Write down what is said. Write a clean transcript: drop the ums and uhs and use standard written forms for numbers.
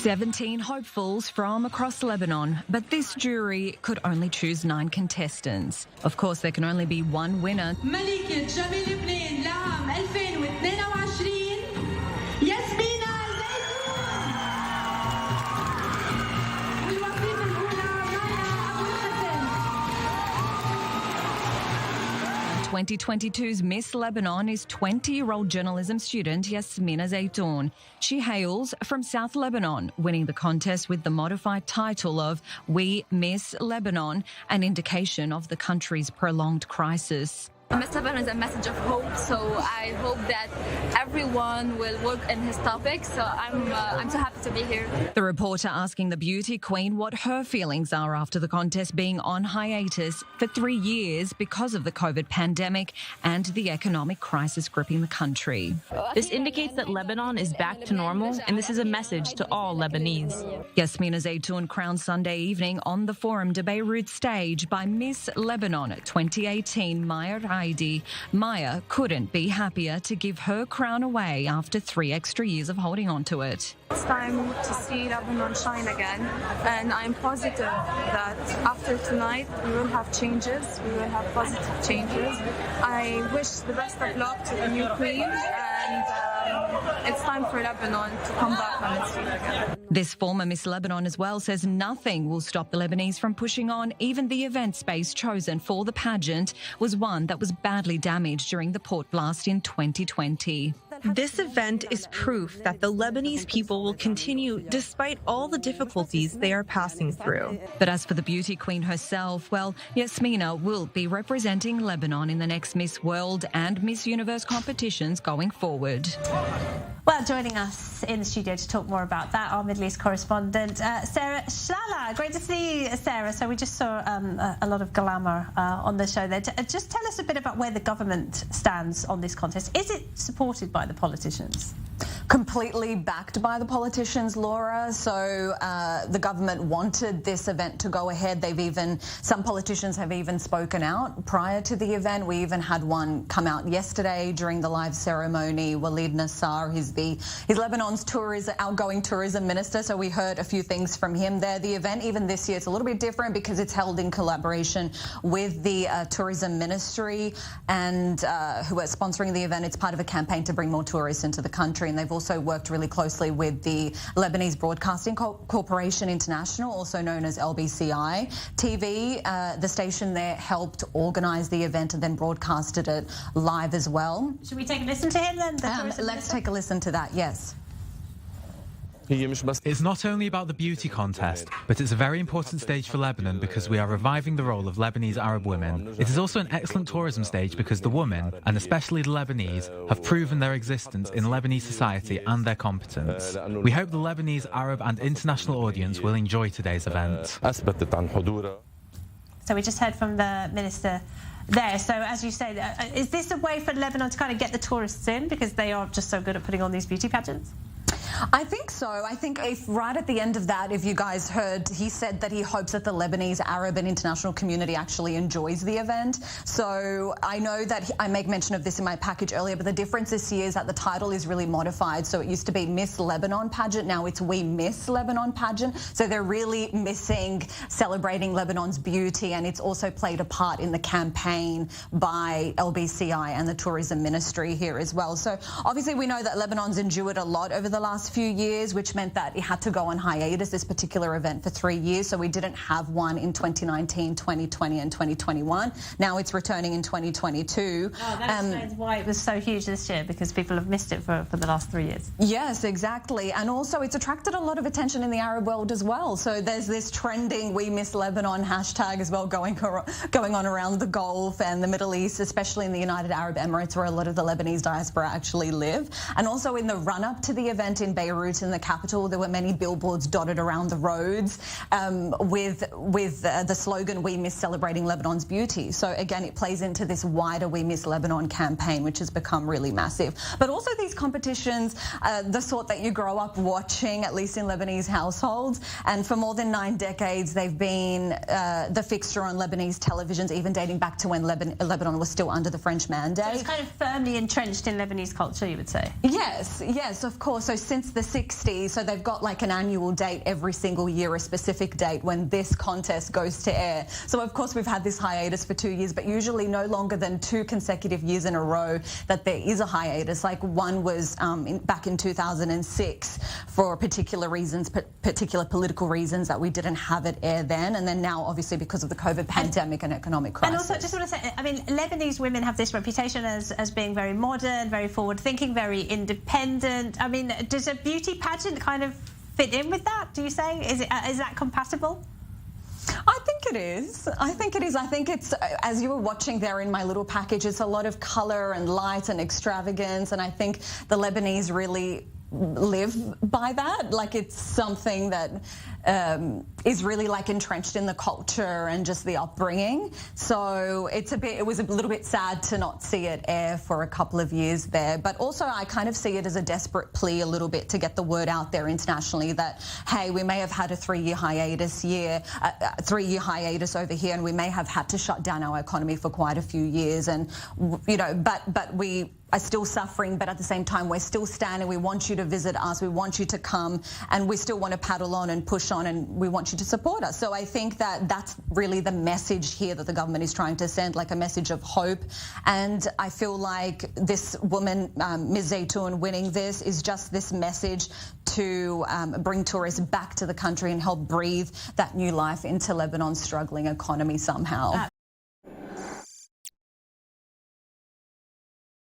17 hopefuls from across Lebanon, but this jury could only choose 9 contestants. Of course, there can only be one winner. ملكة جميل لبنان لعام 2022 ياسمين الزيتون. والوصيفة الأولى مايا أبو الحسن. 2022's Miss Lebanon is 20-year-old journalism student Yasmina Zaytoun. She hails from South Lebanon, winning the contest with the modified title of We Miss Lebanon, an indication of the country's prolonged crisis. Miss Lebanon is a message of hope, so I hope that everyone will work in his topic, so I'm so happy to be here. The reporter asking the beauty queen what her feelings are after the contest being on hiatus for 3 years because of the COVID pandemic and the economic crisis gripping the country. This indicates that Lebanon is back to normal, and this is a message to all Lebanese. Yasmina Zaytoun crowned Sunday evening on the Forum de Beirut stage by Miss Lebanon 2018 Maya. Maya couldn't be happier to give her crown away after 3 extra years of holding on to it. It's time to see Lebanon shine again, and I'm positive that after tonight we will have changes, we will have positive changes. I wish the best of luck to the new queen, and it's time for Lebanon to come back on its feet again. This former Miss Lebanon as well says nothing will stop the Lebanese from pushing on. Even the event space chosen for the pageant was one that was badly damaged during the port blast in 2020. This event is proof that the Lebanese people will continue despite all the difficulties they are passing through. But as for the beauty queen herself, well, Yasmina will be representing Lebanon in the next Miss World and Miss Universe competitions going forward. Well, joining us in the studio to talk more about that, our Middle East correspondent, Sarah Chlala. Great to see you, Sarah. So we just saw a lot of glamour on the show there. Just tell us a bit about where the government stands on this contest. Is it supported by the politicians? Completely backed by the politicians, Laura. So the government wanted this event to go ahead. Some politicians have even spoken out prior to the event. We even had one come out yesterday during the live ceremony. Walid Nassar, he's Lebanon's outgoing tourism minister. So we heard a few things from him there. The event, even this year, it's a little bit different because it's held in collaboration with the tourism ministry and who are sponsoring the event. It's part of a campaign to bring more tourists into the country, and they've also worked really closely with the Lebanese Broadcasting Corporation International, also known as LBCI TV. The station there helped organise the event and then broadcasted it live as well. Should we take a listen to him then? Let's take a listen to that, yes. It's not only about the beauty contest, but it's a very important stage for Lebanon because we are reviving the role of Lebanese Arab women. It is also an excellent tourism stage because the women, and especially the Lebanese, have proven their existence in Lebanese society and their competence. We hope the Lebanese, Arab and international audience will enjoy today's event. So we just heard from the minister there. So as you say, is this a way for Lebanon to kind of get the tourists in because they are just so good at putting on these beauty pageants? I think so. I think if right at the end of that, if you guys heard, he said that he hopes that the Lebanese, Arab and international community actually enjoys the event. So I know that I make mention of this in my package earlier, but the difference this year is that the title is really modified. So it used to be Miss Lebanon Pageant. Now it's We Miss Lebanon Pageant. So they're really missing celebrating Lebanon's beauty, and it's also played a part in the campaign by LBCI and the tourism ministry here as well. So obviously we know that Lebanon's endured a lot over the last few years, which meant that it had to go on hiatus, this particular event, for 3 years. So we didn't have one in 2019, 2020 and 2021. Now it's returning in 2022. Oh, that explains why it was so huge this year, because people have missed it for the last 3 years. Yes, exactly. And also it's attracted a lot of attention in the Arab world as well. So there's this trending We Miss Lebanon hashtag as well going on around the Gulf and the Middle East, especially in the United Arab Emirates, where a lot of the Lebanese diaspora actually live. And also in the run-up to the event in Beirut, in the capital, there were many billboards dotted around the roads with the slogan, We Miss Celebrating Lebanon's Beauty. So again, it plays into this wider We Miss Lebanon campaign, which has become really massive. But also these competitions, the sort that you grow up watching, at least in Lebanese households. And for more than 9 decades, they've been the fixture on Lebanese televisions, even dating back to when Lebanon was still under the French mandate. So it's kind of firmly entrenched in Lebanese culture, you would say? Yes, of course. So since since the 60s, so they've got like an annual date every single year, a specific date when this contest goes to air. So of course we've had this hiatus for 2 years, but usually no longer than 2 consecutive years in a row that there is a hiatus. Like one was back in 2006 for particular reasons, particular political reasons that we didn't have it air then, and then now obviously because of the COVID pandemic and economic crisis. And also I just want to say, I mean, Lebanese women have this reputation as being very modern, very forward-thinking, very independent. I mean, does a beauty pageant kind of fit in with that, do you say? Is that compatible? I think it is. I think it is. I think it's, as you were watching there in my little package, it's a lot of colour and light and extravagance, and I think the Lebanese really live by that. Like, it's something that is really like entrenched in the culture and just the upbringing. So it was a little bit sad to not see it air for a couple of years there. But also I kind of see it as a desperate plea a little bit to get the word out there internationally that, hey, we may have had a 3-year hiatus hiatus over here, and we may have had to shut down our economy for quite a few years, and you know, but we are still suffering, but at the same time we're still standing. We want you to visit us, we want you to come, and we still want to paddle on and push on, and we want you to support us. So I think that that's really the message here that the government is trying to send, like a message of hope. And I feel like this woman, Ms. Zaytoun, winning this is just this message to bring tourists back to the country and help breathe that new life into Lebanon's struggling economy somehow.